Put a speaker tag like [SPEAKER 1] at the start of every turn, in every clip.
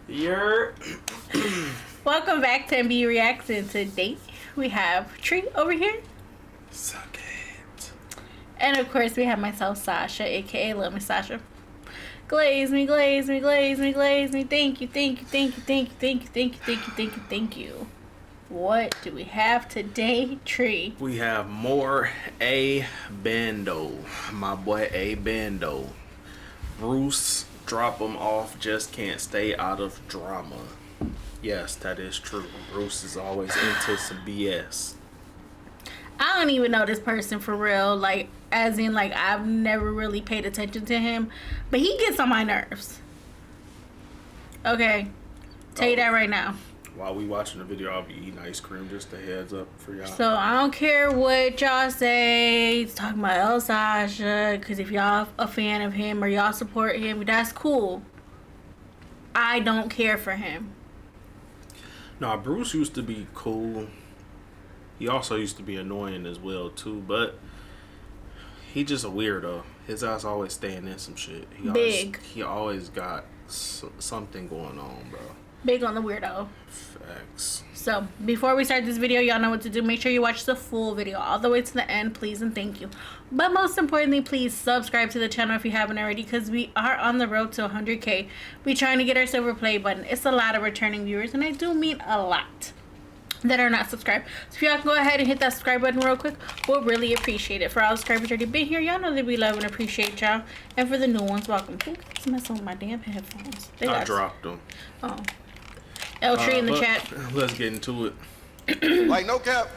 [SPEAKER 1] You're
[SPEAKER 2] Welcome back to MB Reacts, and today we have Tree over here.
[SPEAKER 1] Suck it.
[SPEAKER 2] And of course we have myself, Sasha, aka Love Me Sasha. Glaze me, glaze me, glaze me, glaze me. Thank you, thank you, thank you, thank you, thank you, thank you, thank you, thank you, thank you. What do we have today, Tree?
[SPEAKER 1] We have more ayebando. My boy ayebando. Bruce drop him off, just can't stay out of drama. Yes, that is true. Bruce is always into some BS.
[SPEAKER 2] I don't even know this person for real. Like, as in, like, I've never really paid attention to him. But he gets on my nerves. Okay. Tell you that right now.
[SPEAKER 1] While we watching the video, I'll be eating ice cream. Just a heads up for y'all.
[SPEAKER 2] So, I don't care what y'all say. It's talking about El Sasha. Because if y'all a fan of him or y'all support him, that's cool. I don't care for him.
[SPEAKER 1] Nah, Bruce used to be cool. He also used to be annoying as well, too. But he just a weirdo. His ass always staying in some shit. He always got something going on, bro.
[SPEAKER 2] Big on the weirdo.
[SPEAKER 1] Facts.
[SPEAKER 2] So, before we start this video, y'all know what to do. Make sure you watch the full video all the way to the end, please, and thank you. But most importantly, please subscribe to the channel if you haven't already, because we are on the road to 100K. We're trying to get our silver play button. It's a lot of returning viewers, and I do mean a lot that are not subscribed. So if y'all can go ahead and hit that subscribe button real quick, we'll really appreciate it. For all the subscribers already been here, y'all know that we love and appreciate y'all. And for the new ones, welcome. Who keeps messing with my damn headphones?
[SPEAKER 1] I dropped them.
[SPEAKER 2] Oh. L Tree in the chat.
[SPEAKER 1] Let's get into it.
[SPEAKER 3] Like, no cap.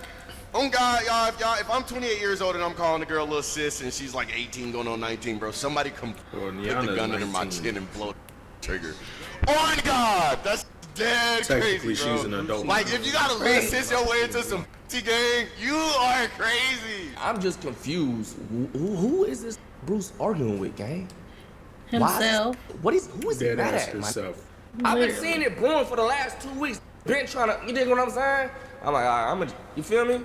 [SPEAKER 3] Oh God, y'all, if I'm 28 years old and I'm calling the girl little sis and she's like 18 going on 19, bro, somebody come put the gun under my chin and blow the trigger. Oh my God, that's dead crazy, bro.
[SPEAKER 1] She's an adult.
[SPEAKER 3] Like, if you gotta little sis your way into some game, you are crazy.
[SPEAKER 4] I'm just confused. Who is this Bruce arguing with, gang?
[SPEAKER 2] Himself.
[SPEAKER 4] Who is he mad at?
[SPEAKER 1] Himself.
[SPEAKER 4] I've been seeing it brewing for the last 2 weeks. Been trying to, you dig what I'm saying? I'm like, all right, you feel me?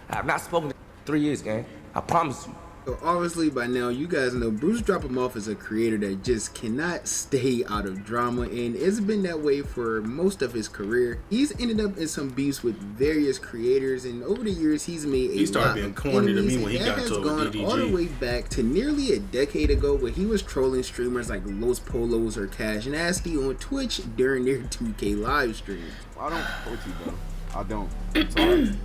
[SPEAKER 4] I have not spoken to 3 years, gang. I promise you.
[SPEAKER 5] So obviously by now you guys know BruceDropEmOff is a creator that just cannot stay out of drama, and it's been that way for most of his career. He's ended up in some beefs with various creators, and over the years he's made
[SPEAKER 1] He started being corny to me when he got to DDG.
[SPEAKER 5] All the way back to nearly a decade ago, where he was trolling streamers like Los Polos or Cash Nasty on Twitch during their 2K live stream.
[SPEAKER 6] I don't fuck with you, bro. I don't. I'm sorry.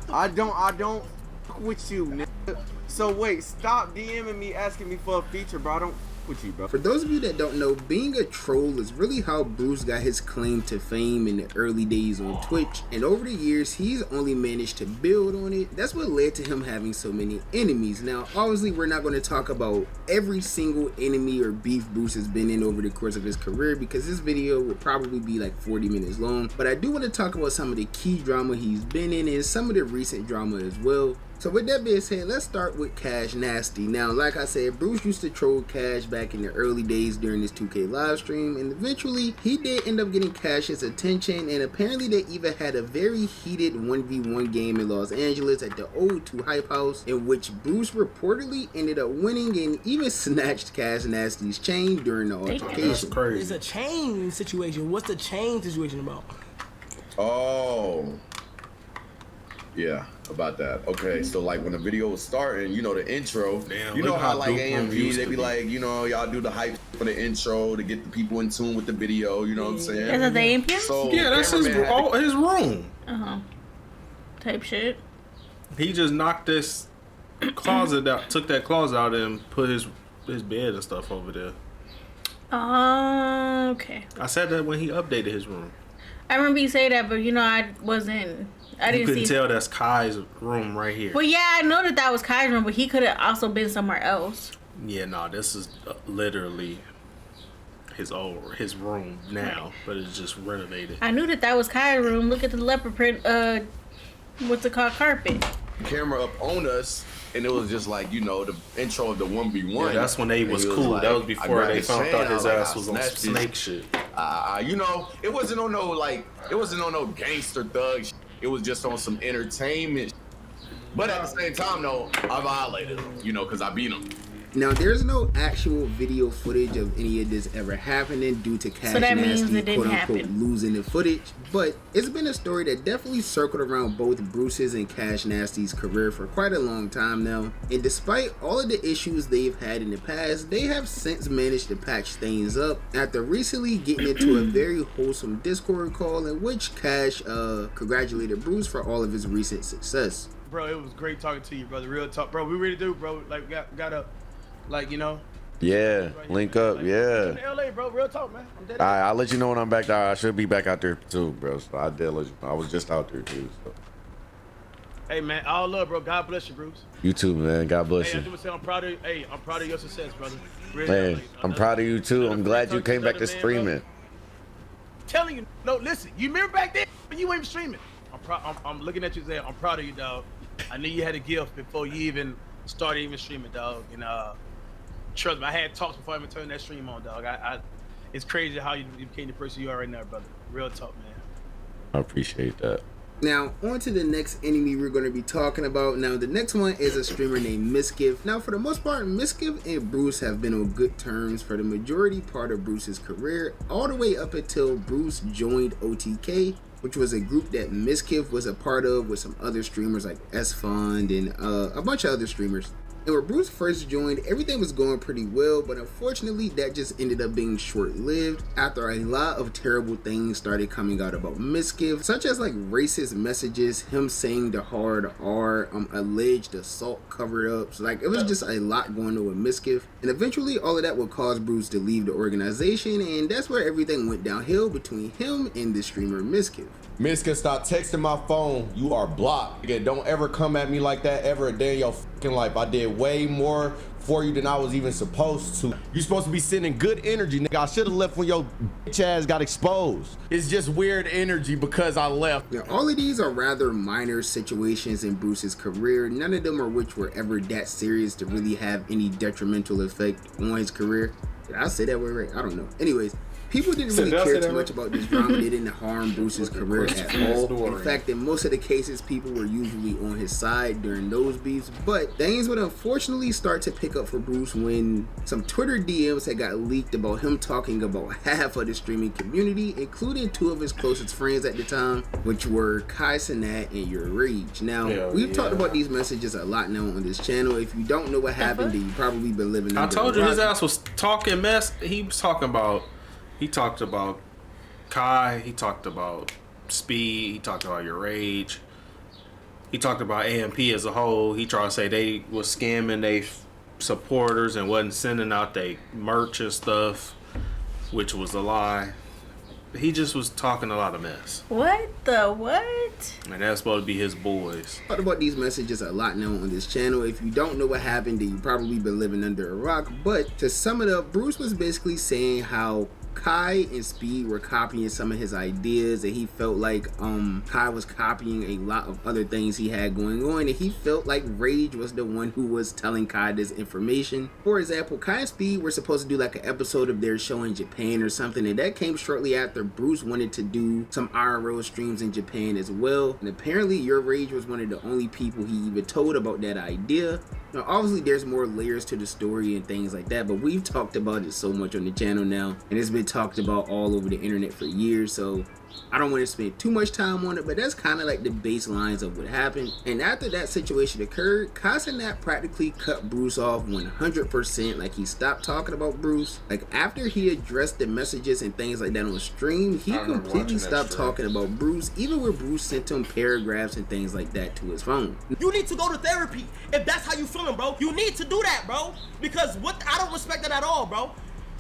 [SPEAKER 6] I don't fuck with you, nigga. So wait, stop DMing me asking me for a feature, bro. I don't fuck with you, bro.
[SPEAKER 5] For those of you that don't know, being a troll is really how Bruce got his claim to fame in the early days on Twitch, and over the years he's only managed to build on it. That's what led to him having so many enemies. Now obviously we're not going to talk about every single enemy or beef Bruce has been in over the course of his career, because this video will probably be like 40 minutes long, but I do want to talk about some of the key drama he's been in and some of the recent drama as well. So with that being said, let's start with Cash Nasty. Now, like I said, Bruce used to troll Cash back in the early days during his 2K live stream, and eventually he did end up getting Cash's attention, and apparently they even had a very heated 1v1 game in Los Angeles at the O2 Hype House, in which Bruce reportedly ended up winning and even snatched Cash Nasty's chain during the altercation.
[SPEAKER 1] That's crazy.
[SPEAKER 7] It's a chain situation. What's the chain situation about?
[SPEAKER 8] Oh. Yeah, about that. Okay, so like when the video was starting, you know, the intro,
[SPEAKER 1] damn,
[SPEAKER 8] you know how like
[SPEAKER 1] AMV,
[SPEAKER 8] they be like, you know, y'all do the hype for the intro to get the people in tune with the video, you know what I'm saying?
[SPEAKER 2] Is that the AMP?
[SPEAKER 8] So
[SPEAKER 1] yeah, that's his room.
[SPEAKER 2] Type shit.
[SPEAKER 1] He just knocked this closet out, took that closet out and put his bed and stuff over there.
[SPEAKER 2] Okay.
[SPEAKER 1] I said that when he updated his room.
[SPEAKER 2] I remember you say that, but you know I didn't
[SPEAKER 1] You couldn't
[SPEAKER 2] see.
[SPEAKER 1] tell that's Kai's room right here.
[SPEAKER 2] Well, yeah, I know that was Kai's room, but he could have also been somewhere else.
[SPEAKER 1] Yeah, no, this is literally his room now, but it's just renovated.
[SPEAKER 2] I knew that was Kai's room. Look at the leopard print. What's it called? Carpet.
[SPEAKER 8] Camera up on us, and it was just like, you know, the intro of the 1v1.
[SPEAKER 1] Yeah, that's when they was cool. Like, that was before they found out his ass was on snake shit.
[SPEAKER 8] You know, it wasn't on no gangster thug shit. It was just on some entertainment. But at the same time, though, I violated him, you know, because I beat him.
[SPEAKER 5] Now, there's no actual video footage of any of this ever happening due to Cash
[SPEAKER 2] that means
[SPEAKER 5] Nasty,
[SPEAKER 2] it didn't
[SPEAKER 5] quote-unquote,
[SPEAKER 2] happen.
[SPEAKER 5] losing the footage, but it's been a story that definitely circled around both Bruce's and Cash Nasty's career for quite a long time now, and despite all of the issues they've had in the past, they have since managed to patch things up after recently getting into a very wholesome Discord call in which Cash congratulated Bruce for all of his recent success.
[SPEAKER 9] Bro, it was great talking to you, brother. Real talk, bro. We really do, bro. Like, gotta, like, you know.
[SPEAKER 10] Yeah, link up,
[SPEAKER 9] like,
[SPEAKER 10] yeah.
[SPEAKER 9] I'm in LA, bro. Real talk, man. I'm dead.
[SPEAKER 10] I'll let you know when I'm back there. I should be back out there too, bro. So I did let you know. I was just out there too. So.
[SPEAKER 9] Hey, man. All love, bro. God bless you, Bruce.
[SPEAKER 10] You too, man. God bless
[SPEAKER 9] Hey, I
[SPEAKER 10] you.
[SPEAKER 9] just want to say I'm proud of. Hey, I'm proud of your success, brother. Really,
[SPEAKER 10] Man,
[SPEAKER 9] like,
[SPEAKER 10] I'm proud of you too. I'm glad you came back to streaming.
[SPEAKER 9] Telling you, no, listen. You remember back then when you weren't even streaming? I'm looking at you saying I'm proud of you, dog. I knew you had a gift before you even started even streaming, dog. And trust me, I had talks before I even turned that stream on, dog. It's crazy how you became the person you are right now, brother. Real talk, man.
[SPEAKER 10] I appreciate that.
[SPEAKER 5] Now, on to the next enemy we're going to be talking about. Now, the next one is a streamer named Miskiff. Now, for the most part, Miskiff and Bruce have been on good terms for the majority part of Bruce's career, all the way up until Bruce joined OTK, which was a group that Miskiff was a part of with some other streamers like S-Fund and a bunch of other streamers. And when Bruce first joined, everything was going pretty well, but unfortunately that just ended up being short-lived after a lot of terrible things started coming out about Miskiff, such as like racist messages, him saying the hard R, alleged assault cover-ups. Like, it was just a lot going on with Miskiff, and eventually all of that would cause Bruce to leave the organization, and that's where everything went downhill between him and the streamer Miskiff.
[SPEAKER 11] Miska, stop texting my phone. You are blocked. Nigga, don't ever come at me like that ever a day in your fucking life. I did way more for you than I was even supposed to. You supposed to be sending good energy, nigga. I should have left when your bitch ass got exposed. It's just weird energy because I left.
[SPEAKER 5] Now, all of these are rather minor situations in Bruce's career. None of them are which were ever that serious to really have any detrimental effect on his career. Did I say that word right? I don't know. Anyways, people didn't really care too much about this drama. They didn't harm Bruce's career at all. In fact, in most of the cases, people were usually on his side during those beefs. But things would unfortunately start to pick up for Bruce when some Twitter DMs had got leaked about him talking about half of the streaming community, including two of his closest friends at the time, which were Kai Cenat and yourrage. Now, we've talked about these messages a lot now on this channel. If you don't know what happened, then you probably been living
[SPEAKER 1] I
[SPEAKER 5] under
[SPEAKER 1] told
[SPEAKER 5] a
[SPEAKER 1] you
[SPEAKER 5] rock.
[SPEAKER 1] his ass was talking mess. He was talking about. He talked about Kai, he talked about Speed, he talked about yourrage, he talked about AMP as a whole. He tried to say they was scamming they supporters and wasn't sending out their merch and stuff, which was a lie. He just was talking a lot of mess.
[SPEAKER 2] What the what?
[SPEAKER 1] And that's supposed to be his boys.
[SPEAKER 5] Talked about these messages a lot now on this channel. If you don't know what happened, then you probably been living under a rock. But to sum it up, Bruce was basically saying how Kai and Speed were copying some of his ideas, and he felt like Kai was copying a lot of other things he had going on, and he felt like Rage was the one who was telling Kai this information. For example, Kai and Speed were supposed to do like an episode of their show in Japan or something, and that came shortly after Bruce wanted to do some IRL streams in Japan as well, and apparently yourrage was one of the only people he even told about that idea. Now, obviously, there's more layers to the story and things like that, but we've talked about it so much on the channel now, and it's been talked about all over the internet for years, so I don't want to spend too much time on it, but that's kind of like the baselines of what happened. And after that situation occurred, Kai Cenat practically cut Bruce off 100%. Like, he stopped talking about Bruce. Like, after he addressed the messages and things like that on stream, he completely stopped talking about Bruce, even when Bruce sent him paragraphs and things like that to his phone.
[SPEAKER 7] You need to go to therapy if that's how you feeling, bro. You need to do that, bro. Because I don't respect that at all, bro.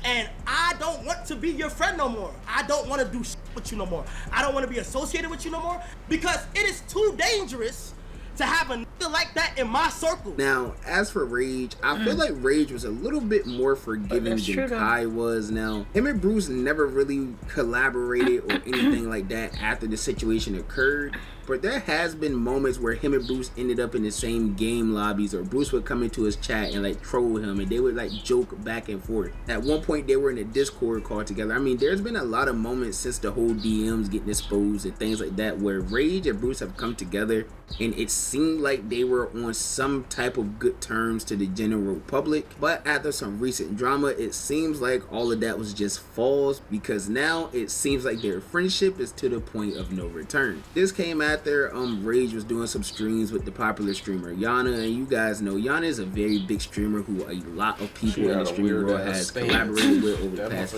[SPEAKER 7] And I don't want to be your friend no more. I don't want to do shit with you no more. I don't want to be associated with you no more because it is too dangerous to have a nigga like that in my circle.
[SPEAKER 5] Now, as for Rage, I feel like Rage was a little bit more forgiving than Kai was. Now, him and Bruce never really collaborated or anything like that after the situation occurred. but there has been moments where him and Bruce ended up in the same game lobbies, or Bruce would come into his chat and like troll him, and they would like joke back and forth. At one point, they were in a Discord call together. I mean, there's been a lot of moments since the whole DMs getting exposed and things like that where Rage and Bruce have come together, and it seemed like they were on some type of good terms to the general public. But after some recent drama, it seems like all of that was just false, because now it seems like their friendship is to the point of no return. This came after Rage was doing some streams with the popular streamer Yonna, and you guys know Yonna is a very big streamer who a lot of people in the streaming world has collaborated with over the past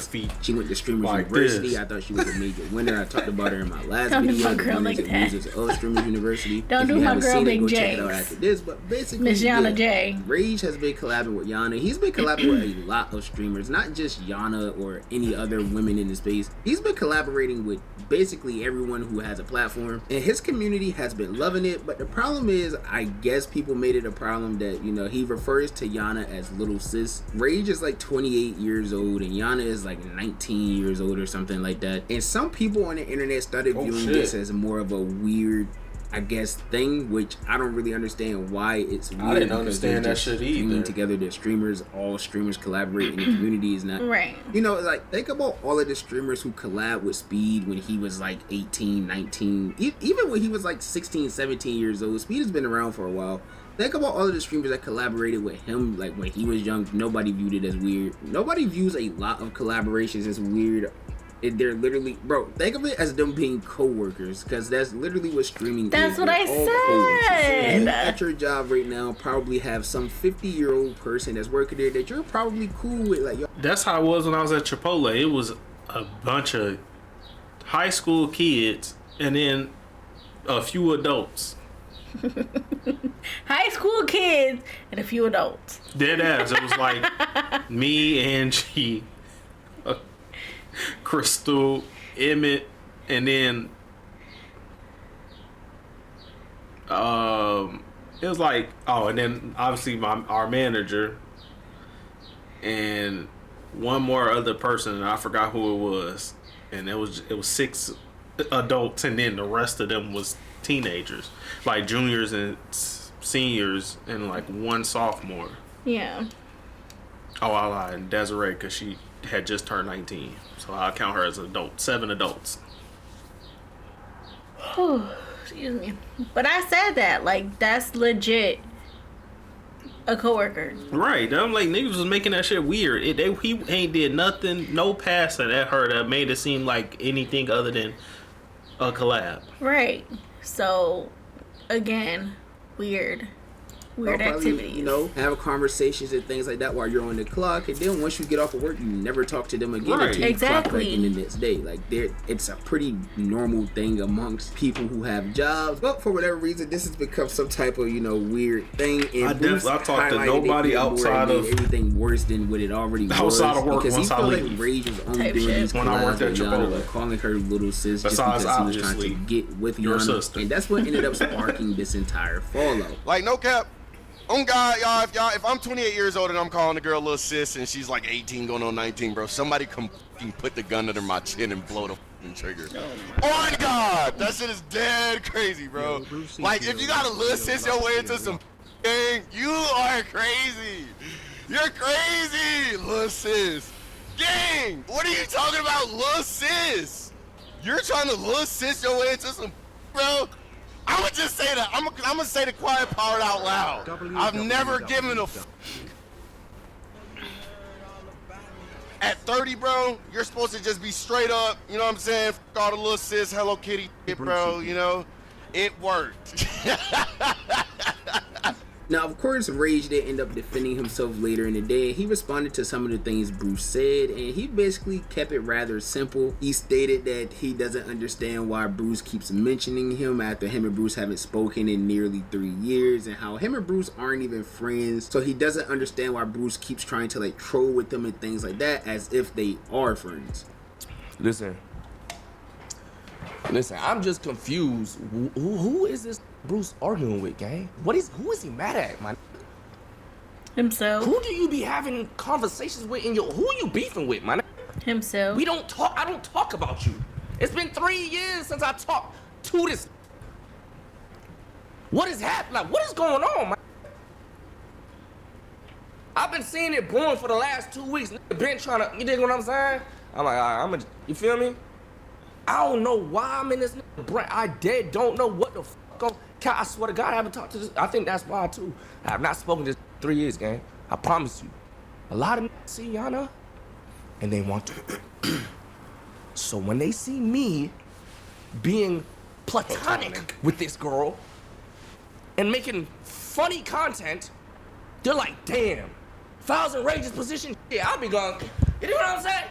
[SPEAKER 5] few months. She went to Streamers University. I thought she was a major winner. I talked about her in my last video. The winners and losers of Streamers University.
[SPEAKER 2] Don't do my girl Big J.
[SPEAKER 5] Check it out after this. But basically,
[SPEAKER 2] Miss Yonna J.
[SPEAKER 5] Rage has been collabing with Yonna. He's been collabing with a lot of streamers, not just Yonna or any other women in the space. He's been collaborating with basically everyone who has a platform, and his community has been loving it. But the problem is, I guess people made it a problem that, you know, he refers to Yonna as little sis. Rage is like 28 years old and Yonna is like 19 years old or something like that, and some people on the internet started viewing this as more of a weird, I guess, thing, which I don't really understand why it's weird.
[SPEAKER 1] I didn't understand that shit either.
[SPEAKER 5] Together, they're streamers. All streamers collaborate, and the community is not
[SPEAKER 2] right.
[SPEAKER 5] You know, like, think about all of the streamers who collab with Speed when he was like 18, 19, even when he was like 16, 17 years old. Speed has been around for a while. Think about all of the streamers that collaborated with him, like when he was young. Nobody viewed it as weird. Nobody views a lot of collaborations as weird. They're literally, bro, think of it as them being co-workers, because that's literally what streaming is.
[SPEAKER 2] That's what I said.
[SPEAKER 5] You at your job right now probably have some 50-year-old person that's working there that you're probably cool with. Like, yo.
[SPEAKER 1] That's how it was when I was at Chipotle. It was a bunch of high school kids and then a few adults.
[SPEAKER 2] High school kids and a few adults.
[SPEAKER 1] Dead ass. It was like me, Angie, Crystal, Emmett, and then it was like, and then obviously our manager and one more other person, and I forgot who it was, and it was 6 adults, and then the rest of them was teenagers, like juniors and seniors, and like one sophomore.
[SPEAKER 2] Yeah.
[SPEAKER 1] Oh, I lied. Desiree, because she had just turned 19, so I'll count her as an adult. 7 adults.
[SPEAKER 2] Excuse me. But I said that, like, that's legit a coworker.
[SPEAKER 1] Right. I'm like, niggas was making that shit weird. He ain't did nothing, no passing at her that made it seem like anything other than a collab.
[SPEAKER 2] Right. So, again, weird activities.
[SPEAKER 5] You know, have conversations and things like that while you're on the clock, and then once you get off of work, you never talk to them again until you clock back in the next day. Like, it's a pretty normal thing amongst people who have jobs, but for whatever reason, this has become some type of, you know, weird thing. And
[SPEAKER 1] I talked to nobody outside of
[SPEAKER 5] everything worse than what it already was.
[SPEAKER 1] Outside of work,
[SPEAKER 5] because
[SPEAKER 1] once
[SPEAKER 5] he
[SPEAKER 1] I
[SPEAKER 5] felt
[SPEAKER 1] leave.
[SPEAKER 5] like Rage was only doing these
[SPEAKER 1] when I worked at Chipotle,
[SPEAKER 5] like calling her little sis
[SPEAKER 1] besides
[SPEAKER 5] just because he was trying to get with
[SPEAKER 1] your
[SPEAKER 5] Yonna,
[SPEAKER 1] sister.
[SPEAKER 5] and that's what ended up sparking this entire fallout.
[SPEAKER 3] Like, no cap. On God, y'all, if I'm 28 years old and I'm calling the girl little sis and she's like 18 going on 19, bro, somebody come put the gun under my chin and blow the trigger. On God, that shit is dead crazy, bro. Like, if you gotta little sis your way into some thing, you are crazy. You're crazy, little sis. Gang, what are you talking about, little sis? You're trying to little sis your way into some, bro? I'm gonna just say that. I'm gonna say the quiet part out loud. I've never given a At 30, bro, you're supposed to just be straight up, you know what I'm saying? F all the little sis, Hello Kitty shit, bro, you know? It worked.
[SPEAKER 5] Now, of course, Rage did end up defending himself later in the day. He responded to some of the things Bruce said, and he basically kept it rather simple. He stated that he doesn't understand why Bruce keeps mentioning him after him and Bruce haven't spoken in nearly 3 years, and how him and Bruce aren't even friends. So he doesn't understand why Bruce keeps trying to like troll with them and things like that as if they are friends.
[SPEAKER 4] Listen, I'm just confused. Who is this Bruce arguing with, gang? Who is he mad at, man?
[SPEAKER 2] Himself.
[SPEAKER 4] Who do you be having conversations with who are you beefing with, man?
[SPEAKER 2] Himself.
[SPEAKER 4] I don't talk about you. It's been 3 years since I talked to this. What is happening? Like, what is going on, man? I've been seeing it brewing for the last 2 weeks. Nigga been trying to, you dig what I'm saying? I'm like, all right, you feel me? I don't know why I'm in this nigga brain. I don't know what the fuck. I swear to God, I haven't talked to this. I think that's why, too. I have not spoken to this 3 years, gang. I promise you. A lot of niggas see Yana, and they want to. So when they see me being platonic with this girl and making funny content, they're like, damn, if I was in Rage's position, yeah, I'd be going, you know what I'm saying?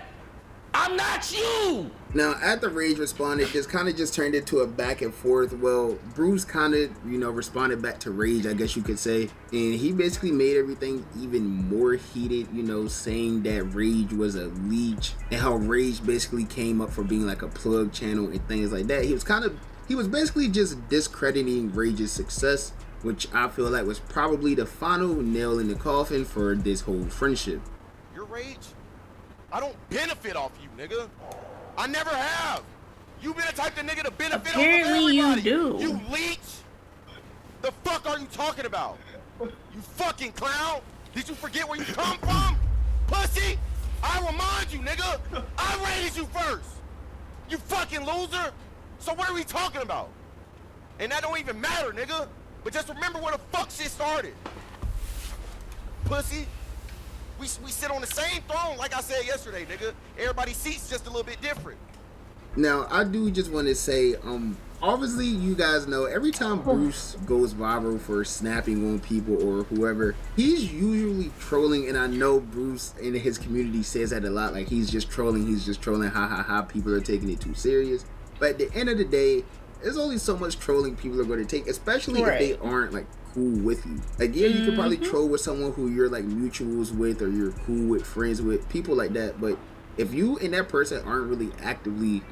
[SPEAKER 4] I'm not you!
[SPEAKER 5] Now, after Rage responded, this kind of just turned into a back and forth. Well, Bruce kind of, responded back to Rage, I guess you could say. And he basically made everything even more heated, saying that Rage was a leech. And how Rage basically came up for being like a plug channel and things like that. He was basically just discrediting Rage's success, which I feel like was probably the final nail in the coffin for this whole friendship.
[SPEAKER 3] Your Rage? I don't benefit off you, nigga. I never have. You been the type of nigga to benefit off of everybody.
[SPEAKER 2] You do.
[SPEAKER 3] You leech. The fuck are you talking about? You fucking clown. Did you forget where you come from? Pussy. I remind you, nigga. I raised you first. You fucking loser. So what are we talking about? And that don't even matter, nigga. But just remember where the fuck shit started. Pussy. We sit on the same throne, like I said yesterday, nigga. Everybody's seat's just a little bit different.
[SPEAKER 5] Now, I do just want to say, obviously, you guys know, every time Bruce goes viral for snapping on people or whoever, he's usually trolling, and I know Bruce in his community says that a lot, like, he's just trolling, ha ha ha, people are taking it too serious. But at the end of the day, there's only so much trolling people are going to take, especially if they aren't, like, cool with you. Like, yeah, you could probably troll with someone who you're like mutuals with or you're cool with, friends with, people like that, but if you and that person aren't really actively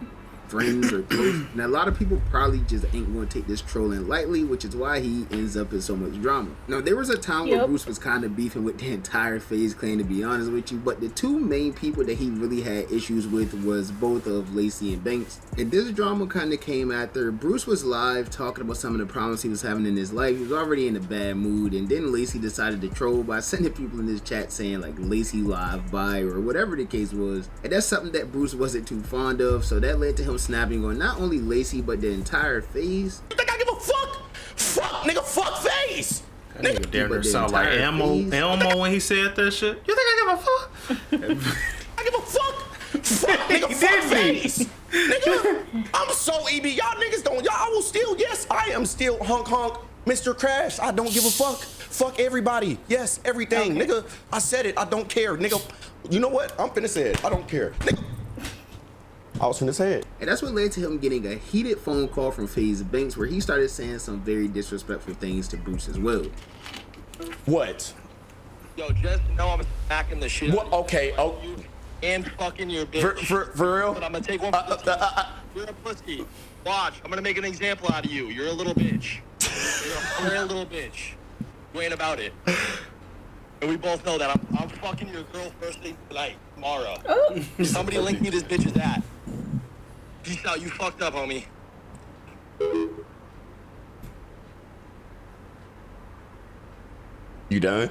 [SPEAKER 5] friends or close, and a lot of people probably just ain't going to take this trolling lightly, which is why he ends up in so much drama. Now, there was a time where Bruce was kind of beefing with the entire FaZe clan, to be honest with you, but the two main people that he really had issues with was both of Lacey and Banks. And this drama kind of came after Bruce was live talking about some of the problems he was having in his life. He was already in a bad mood, and then Lacey decided to troll by sending people in his chat saying like Lacey live by or whatever the case was. And that's something that Bruce wasn't too fond of, so that led to him snapping on not only Lacey but the entire FaZe.
[SPEAKER 4] You think I give a fuck? Fuck, nigga, fuck FaZe.
[SPEAKER 1] That nigga damn near sound like Elmo when he said that shit. You think I give a fuck?
[SPEAKER 4] I give a fuck. Fuck, nigga, fuck FaZe. Nigga, I'm so EB. Y'all niggas don't. I will still. Yes, I am still honk Mr. Crash. I don't give a fuck. Fuck everybody. Yes, everything. Okay. Nigga, I said it. I don't care. Nigga, you know what? I'm finna say it. I don't care. Nigga. I was finna say it.
[SPEAKER 5] And that's what led to him getting a heated phone call from FaZe Banks where he started saying some very disrespectful things to Bruce as well.
[SPEAKER 4] What?
[SPEAKER 3] Yo, just know I'm smacking the shit.
[SPEAKER 4] What? Okay. Oh.
[SPEAKER 3] And fucking your bitch.
[SPEAKER 4] For real?
[SPEAKER 3] But I'm gonna take one. You're a pussy. Watch. I'm gonna make an example out of you. You're a little bitch. You're a little bitch. You ain't about it. And we both know that. I'm fucking your girl first thing tonight, tomorrow. Oh. Somebody link me this bitch's at. Peace out. You fucked up, homie.
[SPEAKER 11] You done?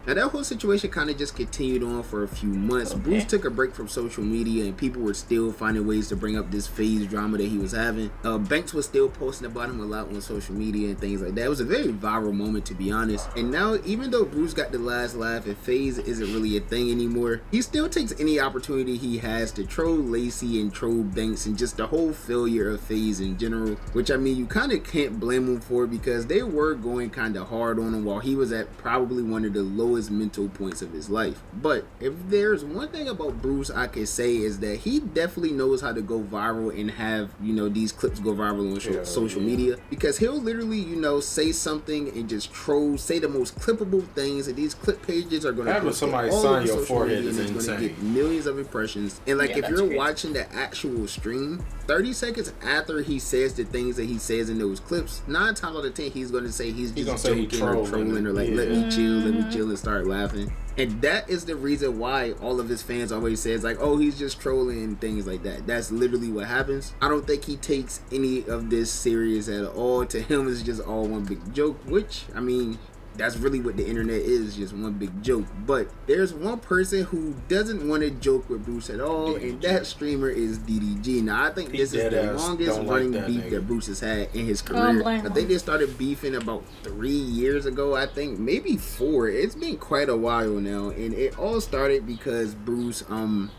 [SPEAKER 5] Now that whole situation kind of just continued on for a few months. Okay. Bruce took a break from social media and people were still finding ways to bring up this FaZe drama that he was having. Banks was still posting about him a lot on social media and things like that. It was a very viral moment, to be honest. And now, even though Bruce got the last laugh and FaZe isn't really a thing anymore, he still takes any opportunity he has to troll Lacey and troll Banks and just the whole failure of FaZe in general, which I mean, you kind of can't blame him for because they were going kind of hard on him while he was at probably one of the lowest mental points of his life. But if there's one thing about Bruce I could say is that he definitely knows how to go viral and have, these clips go viral on social media, because he'll literally, say something and just troll, say the most clippable things, and these clip pages are going to
[SPEAKER 1] have somebody sign your forehead is
[SPEAKER 5] insane. Get millions of impressions. And like if you're watching the actual stream, 30 seconds after he says the things that he says in those clips, 9 times out of 10 he's gonna say he's just joking or trolling or like let me chill and start laughing. And that is the reason why all of his fans always says like, oh, he's just trolling and things like that. That's literally what happens. I don't think he takes any of this serious at all. To him, it's just all one big joke, which, I mean, that's really what the internet is, just one big joke. But there's one person who doesn't want to joke with Bruce at all, and that streamer is DDG. Now, I think this is the longest running beef that Bruce has had in his career. I think they started beefing about 3 years ago, I think, maybe 4. It's been quite a while now, and it all started because Bruce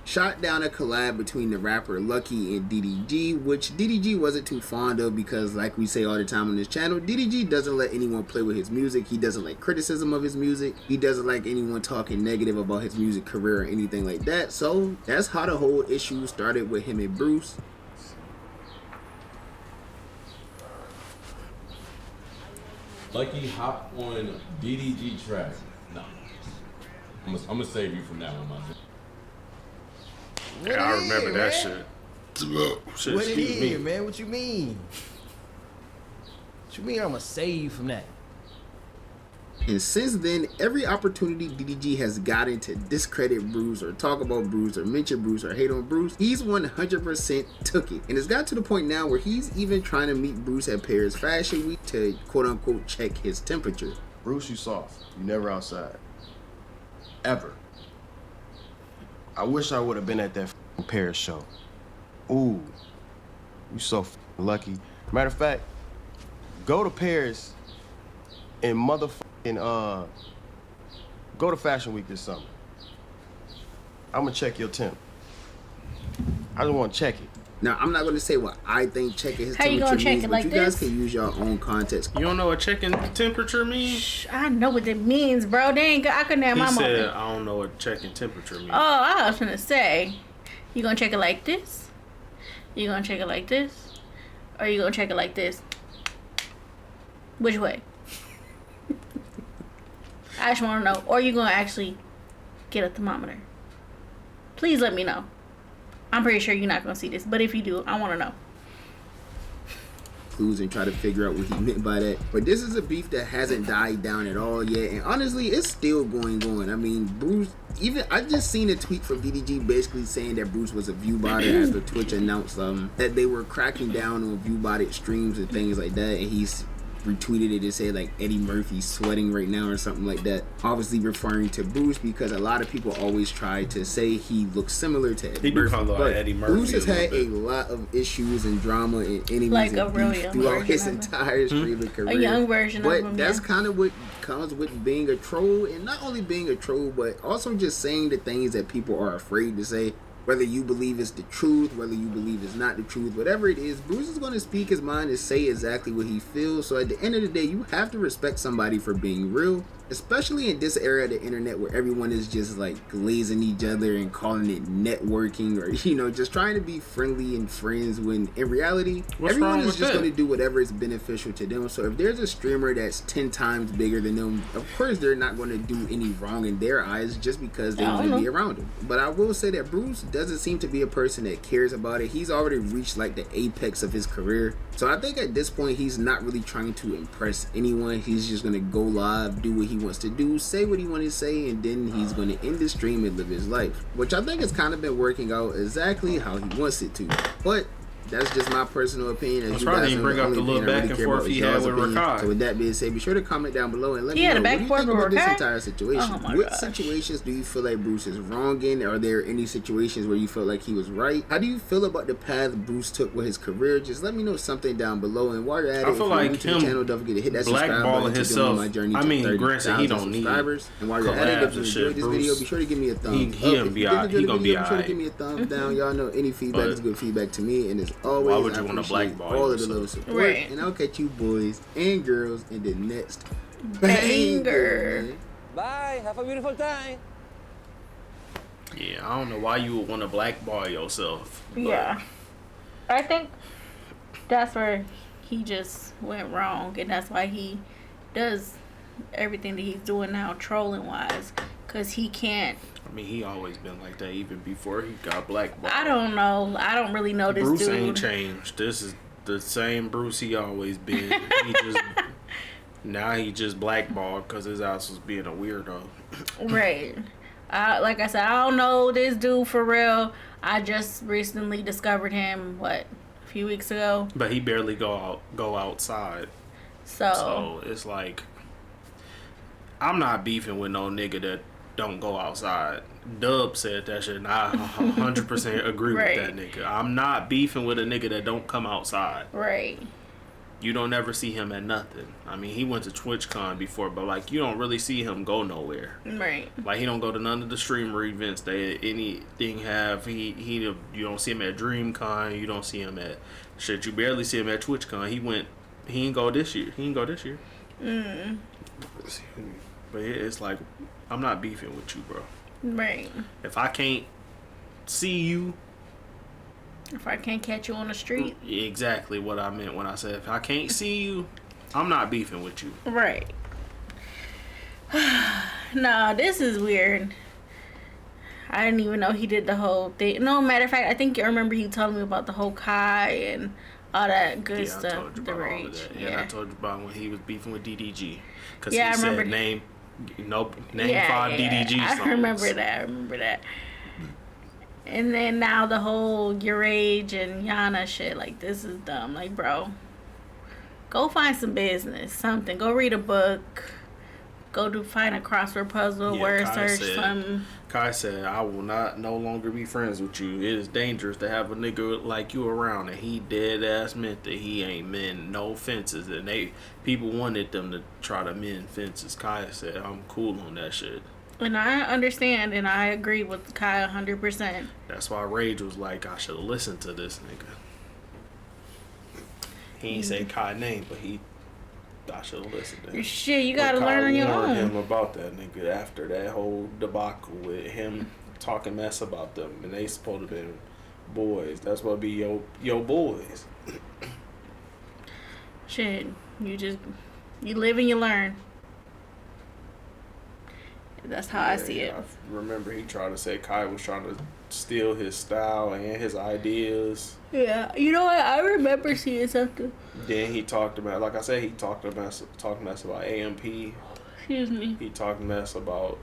[SPEAKER 5] shot down a collab between the rapper Lucky and DDG, which DDG wasn't too fond of because, like we say all the time on this channel, DDG doesn't let anyone play with his music. He doesn't like criticism of his music. He doesn't like anyone talking negative about his music career or anything like that. So that's how the whole issue started with him and Bruce.
[SPEAKER 11] Lucky, hop on DDG track. No, I'm gonna save you from that one, my friend.
[SPEAKER 1] Yeah, I remember that shit.
[SPEAKER 7] What it is, man? What you mean? What you mean? I'ma save you from that?
[SPEAKER 5] And since then, every opportunity DDG has gotten to discredit Bruce or talk about Bruce or mention Bruce or hate on Bruce, he's 100% took it. And it's got to the point now where he's even trying to meet Bruce at Paris Fashion Week to quote unquote check his temperature.
[SPEAKER 3] Bruce, you soft. You never outside. Ever. I wish I would have been at that Paris show. Ooh. You so lucky. Matter of fact, go to Paris and go to Fashion Week this summer. I'm gonna check your temp. I just want to check it.
[SPEAKER 5] Now, I'm not going to say what I think checking his
[SPEAKER 2] How you
[SPEAKER 5] temperature
[SPEAKER 2] gonna check
[SPEAKER 5] means,
[SPEAKER 2] it
[SPEAKER 5] but
[SPEAKER 2] like
[SPEAKER 5] you guys
[SPEAKER 2] this?
[SPEAKER 5] can use your own context.
[SPEAKER 1] You don't know what checking temperature means?
[SPEAKER 2] I know what it means, bro. They ain't. I couldn't have
[SPEAKER 1] He
[SPEAKER 2] my
[SPEAKER 1] said,
[SPEAKER 2] moment.
[SPEAKER 1] I don't know what checking temperature means.
[SPEAKER 2] Oh, I was gonna say, you gonna check it like this? You gonna check it like this? Or you gonna check it like this? Which way? I just want to know. Or you gonna actually get a thermometer? Please let me know. I'm pretty sure you're not gonna see this, but if you do, I want to know.
[SPEAKER 5] Clues and try to figure out what he meant by that. But this is a beef that hasn't died down at all yet, and honestly, it's still going on. I mean, Bruce. Even I just seen a tweet from DDG basically saying that Bruce was a viewbotted after Twitch announced that they were cracking down on viewbotted streams and things like that, and he's retweeted it and said like Eddie Murphy's sweating right now or something like that, obviously referring to Bruce because a lot of people always try to say he looks similar to Eddie Murphy. But
[SPEAKER 1] Eddie Murphy.
[SPEAKER 5] Bruce has had a lot of issues and drama and enemies
[SPEAKER 2] Like a
[SPEAKER 5] and
[SPEAKER 2] real
[SPEAKER 5] beef
[SPEAKER 2] young
[SPEAKER 5] throughout his
[SPEAKER 2] version of
[SPEAKER 5] entire streaming career.
[SPEAKER 2] A young version
[SPEAKER 5] but
[SPEAKER 2] of him.
[SPEAKER 5] that's
[SPEAKER 2] Yeah.
[SPEAKER 5] kind of what comes with being a troll, and not only being a troll but also just saying the things that people are afraid to say. Whether you believe it's the truth, whether you believe it's not the truth, whatever it is, Bruce is going to speak his mind and say exactly what he feels. So at the end of the day, you have to respect somebody for being real, especially in this era of the internet where everyone is just like glazing each other and calling it networking or, you know, just trying to be friendly and friends when in reality, everyone is just going to do whatever is beneficial to them. So if there's a streamer that's 10 times bigger than them, of course they're not going to do any wrong in their eyes just because they want to be around him. But I will say that Bruce doesn't seem to be a person that cares about it. He's already reached like the apex of his career. So I think at this point he's not really trying to impress anyone. He's just gonna go live, do what he wants to do, say what he wants to say, and then he's gonna end the stream and live his life, which I think has kind of been working out exactly how he wants it to. But that's just my personal opinion.
[SPEAKER 1] That's probably you bring up the little back and forth he had with Rakai.
[SPEAKER 5] So with that being said, be sure to comment down below and let me
[SPEAKER 2] He had
[SPEAKER 5] know
[SPEAKER 2] a back
[SPEAKER 5] what do you
[SPEAKER 2] and
[SPEAKER 5] think
[SPEAKER 2] forth
[SPEAKER 5] about this
[SPEAKER 2] with Rakai?
[SPEAKER 5] entire situation.
[SPEAKER 2] Oh my
[SPEAKER 5] What
[SPEAKER 2] gosh.
[SPEAKER 5] situations do you feel like Bruce is wrong in? Are there any situations where you felt like he was right? How do you feel about the path Bruce took with his career? Just let me know something down below. And while you're at it,
[SPEAKER 1] I feel
[SPEAKER 5] if you're
[SPEAKER 1] like
[SPEAKER 5] new to the
[SPEAKER 1] him
[SPEAKER 5] channel, don't forget to hit that subscribe
[SPEAKER 1] blackballing
[SPEAKER 5] button to join
[SPEAKER 1] himself.
[SPEAKER 5] my journey
[SPEAKER 1] I
[SPEAKER 5] to
[SPEAKER 1] mean, granted,
[SPEAKER 5] 30,000
[SPEAKER 1] he don't need
[SPEAKER 5] subscribers. And while you're at it,
[SPEAKER 1] collabs
[SPEAKER 5] if you
[SPEAKER 1] and
[SPEAKER 5] enjoyed
[SPEAKER 1] shit,
[SPEAKER 5] this
[SPEAKER 1] Bruce.
[SPEAKER 5] video, be sure to give me a thumbs
[SPEAKER 1] He
[SPEAKER 5] up.
[SPEAKER 1] gonna
[SPEAKER 5] If
[SPEAKER 1] be
[SPEAKER 5] you did
[SPEAKER 1] alright.
[SPEAKER 5] enjoy
[SPEAKER 1] He
[SPEAKER 5] the
[SPEAKER 1] gonna
[SPEAKER 5] video,
[SPEAKER 1] be
[SPEAKER 5] be sure to
[SPEAKER 1] alright.
[SPEAKER 5] give me a thumbs down. Y'all know any feedback
[SPEAKER 1] But
[SPEAKER 5] is good feedback to me. And as always,
[SPEAKER 1] why would you
[SPEAKER 5] I
[SPEAKER 1] wanna
[SPEAKER 5] appreciate
[SPEAKER 1] blackball
[SPEAKER 5] all of the
[SPEAKER 1] yourself?
[SPEAKER 5] love and support.
[SPEAKER 2] Right.
[SPEAKER 5] And I'll catch you boys and girls in the next
[SPEAKER 2] Banger.
[SPEAKER 5] man.
[SPEAKER 12] Bye. Have a beautiful time.
[SPEAKER 1] Yeah, I don't know why you would want to blackball yourself. But
[SPEAKER 2] Yeah. I think that's where he just went wrong, and that's why he does everything that he's doing now, trolling wise. Because he can't.
[SPEAKER 1] I mean, he always been like that even before he got blackballed.
[SPEAKER 2] I don't know. I don't really know this
[SPEAKER 1] Bruce
[SPEAKER 2] dude.
[SPEAKER 1] ain't changed. This is the same Bruce he always been. Now he just blackballed because his ass was being a weirdo.
[SPEAKER 2] Right. Like I said, I don't know this dude for real. I just recently discovered him, a few weeks ago.
[SPEAKER 1] But he barely go outside. So it's like, I'm not beefing with no nigga that don't go outside. Dub said that shit, and I 100% agree with that nigga. I'm not beefing with a nigga that don't come outside.
[SPEAKER 2] Right. You
[SPEAKER 1] don't ever see him at nothing. I mean, he went to TwitchCon before, but like, you don't really see him go nowhere.
[SPEAKER 2] Right.
[SPEAKER 1] Like, he don't go to none of the streamer events that anything have. You don't see him at DreamCon. You don't see him at shit. You barely see him at TwitchCon. He didn't go this year. But it's like, I'm not beefing with you, bro.
[SPEAKER 2] Right.
[SPEAKER 1] If I can't see you,
[SPEAKER 2] if I can't catch you on the street.
[SPEAKER 1] Exactly what I meant when I said if I can't see you, I'm not beefing with you.
[SPEAKER 2] Right. Nah, this is weird. I didn't even know he did the whole thing. No, matter of fact, I think you remember he told me about the whole Kai and all that good stuff.
[SPEAKER 1] I told you about all of that. And I told you about when he was beefing with DDG. Because he said name 5 DDG songs.
[SPEAKER 2] I remember that. And then now the whole yourrage and Yonna shit, like, this is dumb. Like, bro, go find some business, something. Go read a book. Go find a crossword puzzle, word search, something.
[SPEAKER 1] Kai said, I will no longer be friends with you. It is dangerous to have a nigga like you around. And he dead ass meant that he ain't mend no fences. And people wanted them to try to mend fences. Kai said, I'm cool on that shit.
[SPEAKER 2] And I understand, and I agree with Kai 100%.
[SPEAKER 1] That's why Rage was like, I should have listened to this nigga. He ain't say Kai name, but I should have listened to him.
[SPEAKER 2] Shit, you gotta learn on your own.
[SPEAKER 1] I warned him about that nigga after that whole debacle with him talking mess about them, and they supposed to be boys. That's what be your boys.
[SPEAKER 2] Shit, you live and you learn. That's how I see it.
[SPEAKER 1] I remember he tried to say Kai was trying to steal his style and his ideas.
[SPEAKER 2] Yeah, you know what? I remember seeing something.
[SPEAKER 1] Then he talked about, like I said, he talked mess about AMP.
[SPEAKER 2] Excuse me.
[SPEAKER 1] He talked mess about.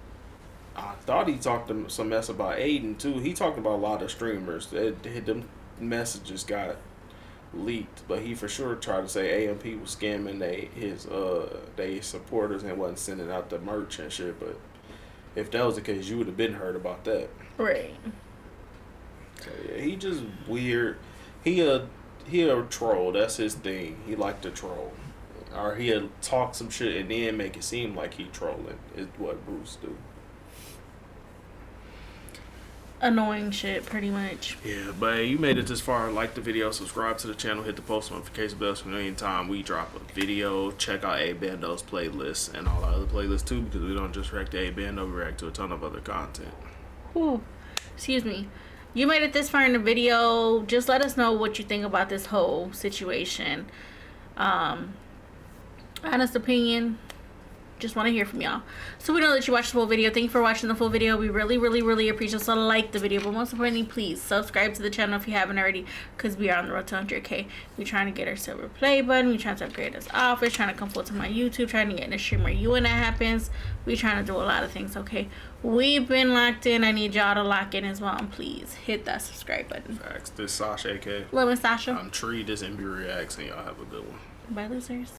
[SPEAKER 1] I thought he talked some mess about Aiden too. He talked about a lot of streamers. Them messages got leaked, but he for sure tried to say AMP was scamming they supporters and wasn't sending out the merch and shit. But if that was the case, you would have been heard about that.
[SPEAKER 2] Right.
[SPEAKER 1] So yeah, he just weird. He a troll. That's his thing. He like to troll, or he'll talk some shit and then make it seem like he trolling. Is what Bruce do.
[SPEAKER 2] Annoying shit, pretty much.
[SPEAKER 1] Yeah, but you made it this far. Like the video, subscribe to the channel, hit the post notification bell so anytime we drop a video. Check out Ayabando's playlist and all our other playlists too, because we don't just react to Ayebando, we react to a ton of other content.
[SPEAKER 2] Ooh, excuse me. You made it this far in the video. Just let us know what you think about this whole situation. Honest opinion. Just want to hear from y'all. So we know that you watched the full video. Thank you for watching the full video. We really, really, really appreciate it. So like the video, but most importantly, please subscribe to the channel if you haven't already, because we are on the road to 100K. We're trying to get our silver play button. We're trying to upgrade this office, trying to come full to my YouTube, trying to get in a stream where you when that happens. We're trying to do a lot of things, okay? We've been locked in. I need y'all to lock in as well. And please hit that subscribe button.
[SPEAKER 1] Facts. This is Sasha, AK.
[SPEAKER 2] Lemon Sasha.
[SPEAKER 1] I'm Tree. This MB Reacts, and y'all have a good one.
[SPEAKER 2] Bye, losers.